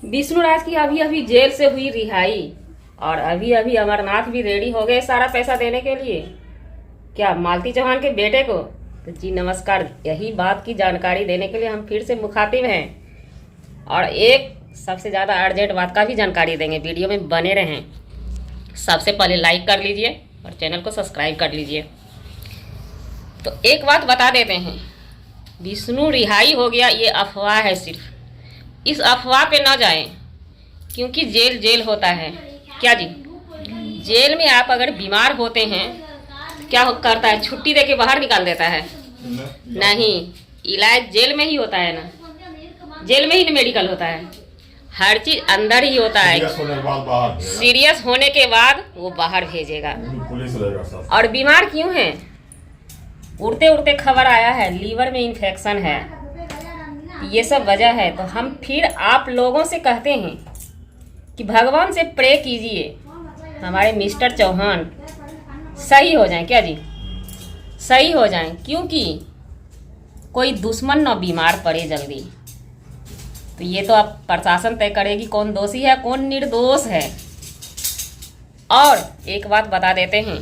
विष्णुराज की अभी अभी जेल से हुई रिहाई और अभी अभी अमरनाथ भी रेडी हो गए सारा पैसा देने के लिए। क्या मालती चौहान के बेटे को? तो जी नमस्कार, यही बात की जानकारी देने के लिए हम फिर से मुखातिब हैं और एक सबसे ज़्यादा अर्जेंट बात का भी जानकारी देंगे। वीडियो में बने रहें। सबसे पहले लाइक कर लीजिए और चैनल को सब्सक्राइब कर लीजिए। तो एक बात बता देते हैं, विष्णु रिहाई हो गया ये अफवाह है। सिर्फ इस अफवाह पे न जाएं, क्योंकि जेल जेल होता है। क्या जी, जेल में आप अगर बीमार होते हैं तो क्या करता है? छुट्टी दे के बाहर निकाल देता है? नहीं, इलाज जेल में ही होता है ना। जेल में ही मेडिकल होता है, हर चीज अंदर ही होता है। सीरियस होने के बाद वो बाहर भेजेगा। और बीमार क्यों है? उड़ते उड़ते खबर आया है लीवर में इन्फेक्शन है, ये सब वजह है। तो हम फिर आप लोगों से कहते हैं कि भगवान से प्रे कीजिए हमारे मिस्टर चौहान सही हो जाएं। क्या जी, सही हो जाएं, क्योंकि कोई दुश्मन न बीमार पड़े जल्दी। तो ये तो अब प्रशासन तय करेगी कौन दोषी है कौन निर्दोष है। और एक बात बता देते हैं,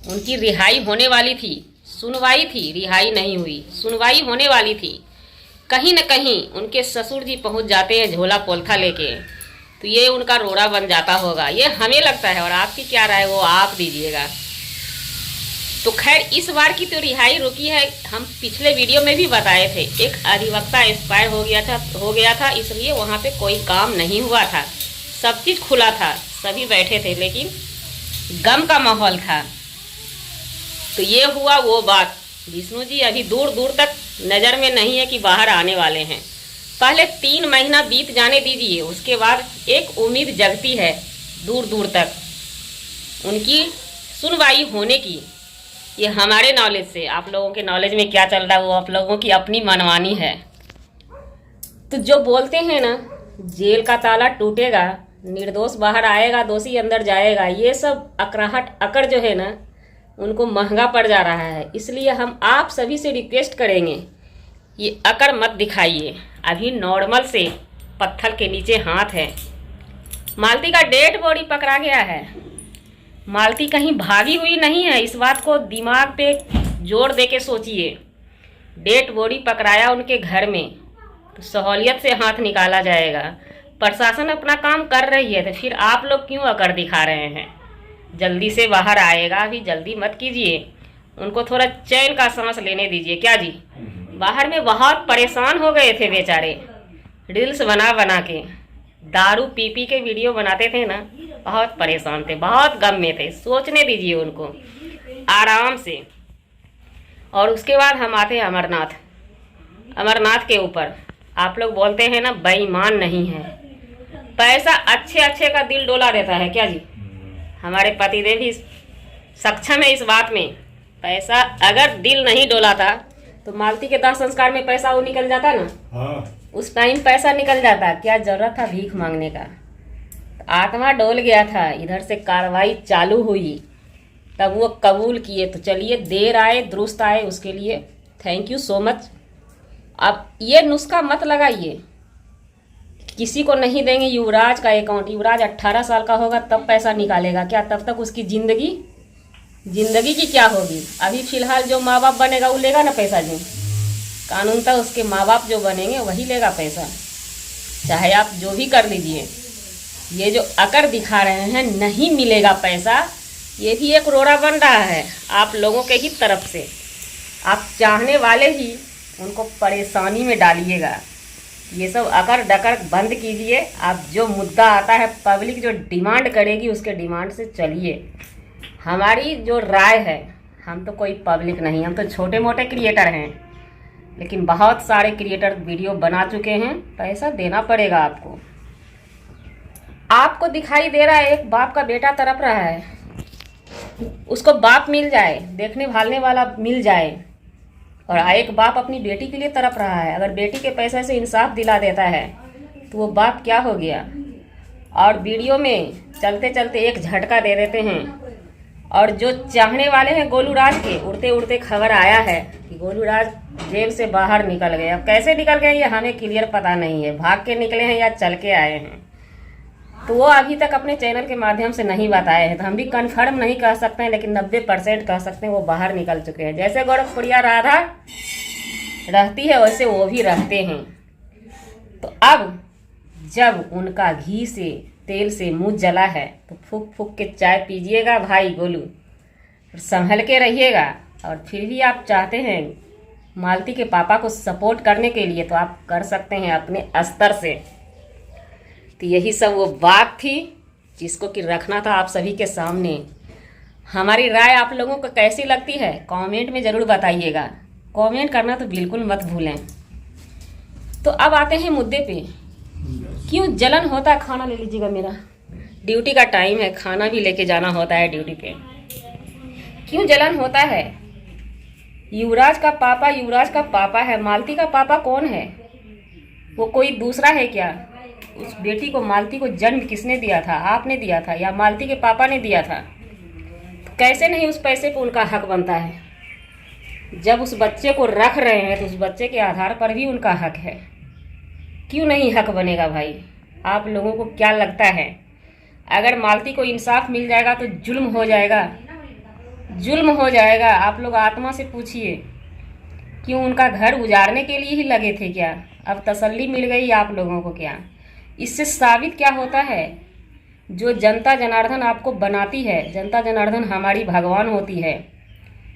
उनकी रिहाई होने वाली थी, सुनवाई थी, रिहाई नहीं हुई, सुनवाई होने वाली थी। कहीं न कहीं उनके ससुर जी पहुंच जाते हैं झोला पोलथा लेके, तो ये उनका रोड़ा बन जाता होगा, ये हमें लगता है। और आपकी क्या राय वो आप दीजिएगा। तो खैर इस बार की तो रिहाई रुकी है। हम पिछले वीडियो में भी बताए थे, एक अधिवक्ता एक्सपायर हो गया था, इसलिए वहाँ पे कोई काम नहीं हुआ था, सब चीज़ खुला था, सभी बैठे थे, लेकिन गम का माहौल था। तो ये हुआ वो बात। विष्णु जी अभी दूर दूर तक नज़र में नहीं है कि बाहर आने वाले हैं। पहले 3 महीना बीत जाने दीजिए, उसके बाद एक उम्मीद जगती है दूर दूर तक उनकी सुनवाई होने की। ये हमारे नॉलेज से, आप लोगों के नॉलेज में क्या चल रहा है वो आप लोगों की अपनी मनमानी है। तो जो बोलते हैं ना जेल का ताला टूटेगा, निर्दोष बाहर आएगा, दोषी अंदर जाएगा, ये सब अकड़ाहट अकड़ जो है ना उनको महंगा पड़ जा रहा है। इसलिए हम आप सभी से रिक्वेस्ट करेंगे, ये अकड़ मत दिखाइए। अभी नॉर्मल से पत्थर के नीचे हाथ है। मालती का डेड बॉडी पकड़ा गया है, मालती कहीं भागी हुई नहीं है। इस बात को दिमाग पे जोर दे के सोचिए। डेड बॉडी पकड़ाया उनके घर में, तो सहूलियत से हाथ निकाला जाएगा। प्रशासन अपना काम कर रही है, तो फिर आप लोग क्यों अकड़ दिखा रहे हैं? जल्दी से बाहर आएगा, अभी जल्दी मत कीजिए, उनको थोड़ा चैन का सांस लेने दीजिए। क्या जी, बाहर में बहुत परेशान हो गए थे बेचारे, रील्स बना बना के, दारू पी पी के वीडियो बनाते थे ना, बहुत परेशान थे, बहुत गम में थे। सोचने दीजिए उनको आराम से। और उसके बाद हम आते हैं अमरनाथ। अमरनाथ के ऊपर आप लोग बोलते हैं ना बेईमान नहीं है, पैसा अच्छे अच्छे का दिल डोला देता है। क्या जी, हमारे पतिदेव भी सक्षम है इस बात में। पैसा अगर दिल नहीं डोला था तो मालती के दाह संस्कार में पैसा वो निकल जाता ना। हाँ। उस टाइम पैसा निकल जाता, क्या जरूरत था भीख मांगने का? आत्मा डोल गया था, इधर से कार्रवाई चालू हुई, तब वो कबूल किए। तो चलिए, देर आए दुरुस्त आए, उसके लिए थैंक यू सो मच। अब ये नुस्खा मत लगाइए, किसी को नहीं देंगे युवराज का अकाउंट। युवराज 18 साल का होगा तब पैसा निकालेगा। क्या तब तक उसकी जिंदगी की क्या होगी? अभी फिलहाल जो माँ बाप बनेगा वो लेगा ना पैसा जी। कानून था उसके माँ बाप जो बनेंगे वही लेगा पैसा, चाहे आप जो भी कर लीजिए। ये जो अकड़ दिखा रहे हैं नहीं मिलेगा पैसा, ये भी एक रोड़ा बन रहा है आप लोगों के ही तरफ से। आप चाहने वाले ही उनको परेशानी में डालिएगा। ये सब अकड़ डकड़ बंद कीजिए। आप जो मुद्दा आता है, पब्लिक जो डिमांड करेगी उसके डिमांड से चलिए। हमारी जो राय है, हम तो कोई पब्लिक नहीं, हम तो छोटे मोटे क्रिएटर हैं, लेकिन बहुत सारे क्रिएटर वीडियो बना चुके हैं। पैसा देना पड़ेगा आपको। आपको दिखाई दे रहा है एक बाप का बेटा तड़प रहा है, उसको बाप मिल जाए, देखने भालने वाला मिल जाए, और एक बाप अपनी बेटी के लिए तड़प रहा है। अगर बेटी के पैसे से इंसाफ दिला देता है तो वो बाप क्या हो गया? और वीडियो में चलते चलते एक झटका दे देते हैं। और जो चाहने वाले हैं गोलू राज के, उड़ते उड़ते खबर आया है कि गोलू राज जेल से बाहर निकल गए। अब कैसे निकल गए ये हमें क्लियर पता नहीं है, भाग के निकले हैं या चल के आए हैं, तो वो अभी तक अपने चैनल के माध्यम से नहीं बताए हैं। तो हम भी कंफर्म नहीं कह सकते हैं, लेकिन 90% कह सकते हैं वो बाहर निकल चुके हैं। जैसे गोरखपुरिया राधा रहती है वैसे वो भी रहते हैं। तो अब जब उनका घी से तेल से मुंह जला है तो फूक फूक के चाय पीजिएगा भाई गोलू, संभल के रहिएगा। और फिर भी आप चाहते हैं मालती के पापा को सपोर्ट करने के लिए तो आप कर सकते हैं अपने स्तर से। तो यही सब वो बात थी जिसको कि रखना था आप सभी के सामने। हमारी राय आप लोगों को कैसी लगती है कमेंट में ज़रूर बताइएगा। कमेंट करना तो बिल्कुल मत भूलें। तो अब आते हैं मुद्दे पे, क्यों जलन होता है। खाना ले लीजिएगा, मेरा ड्यूटी का टाइम है, खाना भी लेके जाना होता है ड्यूटी पे। क्यों जलन होता है। युवराज का पापा है, मालती का पापा कौन है, वो कोई दूसरा है क्या। उस बेटी को मालती को जन्म किसने दिया था, आपने दिया था या मालती के पापा ने दिया था। तो कैसे नहीं उस पैसे पे उनका हक बनता है। जब उस बच्चे को रख रहे हैं तो उस बच्चे के आधार पर भी उनका हक है। क्यों नहीं हक बनेगा भाई। आप लोगों को क्या लगता है अगर मालती को इंसाफ मिल जाएगा तो जुल्म हो जाएगा, जुल्म हो जाएगा। आप लोग आत्मा से पूछिए, क्यों उनका घर उजाड़ने के लिए ही लगे थे क्या। अब तसल्ली मिल गई आप लोगों को क्या। इससे साबित क्या होता है, जो जनता जनार्दन आपको बनाती है, जनता जनार्दन हमारी भगवान होती है,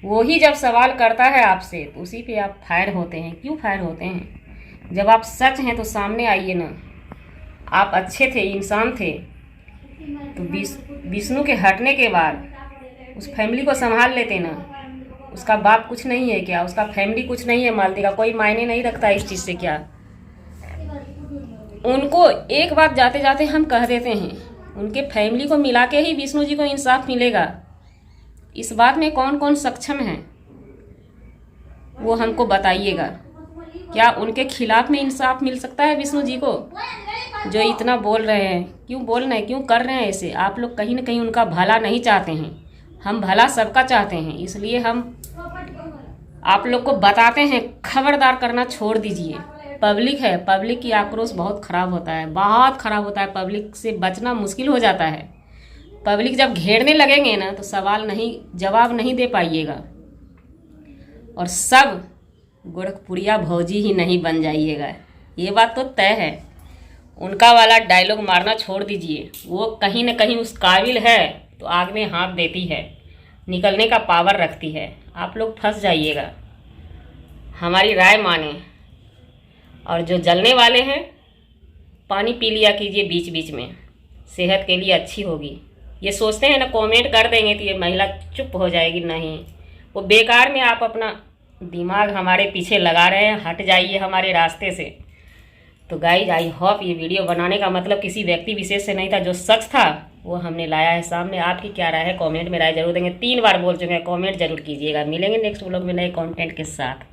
वो ही जब सवाल करता है आपसे तो उसी पे आप फायर होते हैं। क्यों फायर होते हैं। जब आप सच हैं तो सामने आइए ना। आप अच्छे थे, इंसान थे, तो विष्णु के हटने के बाद उस फैमिली को संभाल लेते ना। उसका बाप कुछ नहीं है क्या, उसका फैमिली कुछ नहीं है, मालती का कोई मायने नहीं रखता इस चीज़ से क्या। उनको एक बात जाते जाते हम कह देते हैं, उनके फैमिली को मिला के ही विष्णु जी को इंसाफ मिलेगा। इस बात में कौन कौन सक्षम है वो हमको बताइएगा। क्या उनके खिलाफ में इंसाफ मिल सकता है विष्णु जी को, जो इतना बोल रहे हैं। क्यों बोल रहे हैं, क्यों कर रहे हैं ऐसे। आप लोग कहीं ना कहीं उनका भला नहीं चाहते हैं। हम भला सबका चाहते हैं, इसलिए हम आप लोग को बताते हैं। खबरदार करना छोड़ दीजिए। पब्लिक है, पब्लिक की आक्रोश बहुत ख़राब होता है, बहुत ख़राब होता है। पब्लिक से बचना मुश्किल हो जाता है। पब्लिक जब घेरने लगेंगे ना तो जवाब नहीं दे पाइएगा। और सब गोरखपुरिया भौजी ही नहीं बन जाइएगा, ये बात तो तय है। उनका वाला डायलॉग मारना छोड़ दीजिए। वो कहीं ना कहीं उस काबिल है तो आग में हाथ देती है, निकलने का पावर रखती है। आप लोग फंस जाइएगा। हमारी राय माने। और जो जलने वाले हैं पानी पी लिया कीजिए बीच बीच में, सेहत के लिए अच्छी होगी। ये सोचते हैं ना कमेंट कर देंगे तो ये महिला चुप हो जाएगी, नहीं। वो बेकार में आप अपना दिमाग हमारे पीछे लगा रहे हैं। हट जाइए हमारे रास्ते से। तो गाइज आई होप ये वीडियो बनाने का मतलब किसी व्यक्ति विशेष से नहीं था, जो सच था वो हमने लाया है सामने। आपकी क्या राय है कमेंट में राय जरूर देंगे। 3 बार बोल चुके हैं, कमेंट जरूर कीजिएगा। मिलेंगे नेक्स्ट व्लॉग में नए कंटेंट के साथ।